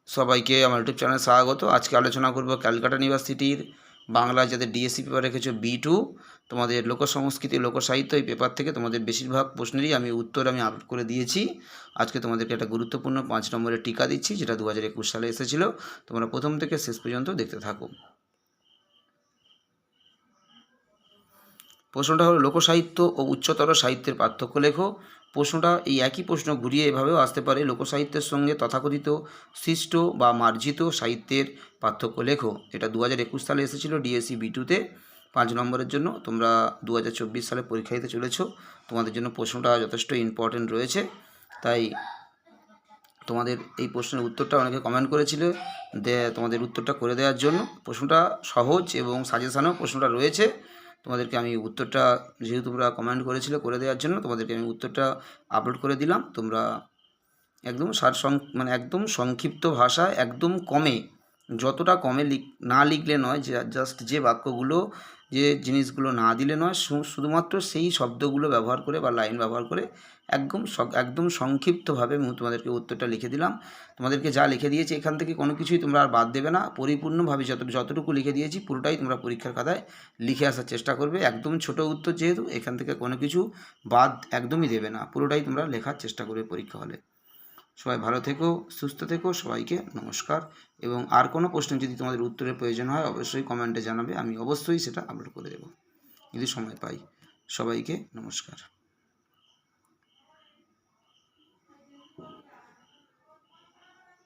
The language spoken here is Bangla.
সবাইকে আমার ইউটিউব চ্যানেলে স্বাগত। আজকে আলোচনা করব ক্যালকাটা ইউনিভার্সিটির বাংলা যাদের ডিএসসি পেপার রেখেছো B2 তোমাদের লোকসংস্কৃতি লোকসাহিত্য এই পেপার থেকে তোমাদের বেশিরভাগ প্রশ্নেরই উত্তর আমি আপলোড করে দিয়েছি। আজকে তোমাদেরকে একটা গুরুত্বপূর্ণ 5 নম্বরের টিকা দিচ্ছি, যেটা 2021 সালে এসেছিল। তোমরা প্রথম থেকে শেষ পর্যন্ত দেখতে থাকো। প্রশ্নটা হলো লোকসাহিত্য ও উচ্চতর সাহিত্যের পার্থক্য লেখো। প্রশ্নটা এই একই প্রশ্ন ঘুরিয়ে এভাবেও আসতে পারে, লোকসাহিত্যের সঙ্গে তথাকথিত সৃষ্ট বা মার্জিত সাহিত্যের পার্থক্য লেখো। এটা 2021 সালে এসেছিলো ডিএসসি B2-তে 5 নম্বরের জন্য। তোমরা 2024 সালে পরীক্ষা দিতে চলেছ, তোমাদের জন্য প্রশ্নটা যথেষ্ট ইম্পর্টেন্ট রয়েছে। তাই তোমাদের এই প্রশ্নের উত্তরটা অনেকে কমেন্ট করেছিল, তোমাদের উত্তরটা করে দেওয়ার জন্য। প্রশ্নটা সহজ এবং সাজেশানেও প্রশ্নটা রয়েছে। তোমাদেরকে আমি উত্তরটা, যেহেতু তোমরা কমেন্ট করেছিলে করে দেওয়ার জন্য, তোমাদেরকে আমি উত্তরটা আপলোড করে দিলাম। তোমরা একদম একদম সংক্ষিপ্ত ভাষায়, একদম কমে, যতটা কমে না লিখলে নয়, যে জাস্ট যে বাক্যগুলো, যে জিনিসগুলো না দিলে নয়, শুধুমাত্র সেই শব্দগুলো ব্যবহার করে বা লাইন ব্যবহার করে একদম সংক্ষিপ্তভাবে আমি তোমাদেরকে উত্তরটা লিখে দিলাম। তোমাদেরকে যা লিখে দিয়েছি এখান থেকে কোনো কিছুই তোমরা আর বাদ দেবে না। পরিপূর্ণভাবে যতটুকু লিখে দিয়েছি পুরোটাই তোমরা পরীক্ষার খাতায় লিখে আসার চেষ্টা করবে। একদম ছোট উত্তর যেহেতু, এখান থেকে কোনো কিছু বাদ একদমই দেবে না, পুরোটাই তোমরা লেখার চেষ্টা করবে পরীক্ষা হলে। সবাই ভালো থেকো, সুস্থ থেকো, সবাইকে নমস্কার। এবং আর কোনো প্রশ্ন যদি তোমাদের উত্তরের প্রয়োজন হয় অবশ্যই কমেন্টে জানাবে, আমি অবশ্যই সেটা আপলোড করে দেবো যদি সময় পাই। সবাইকে নমস্কার।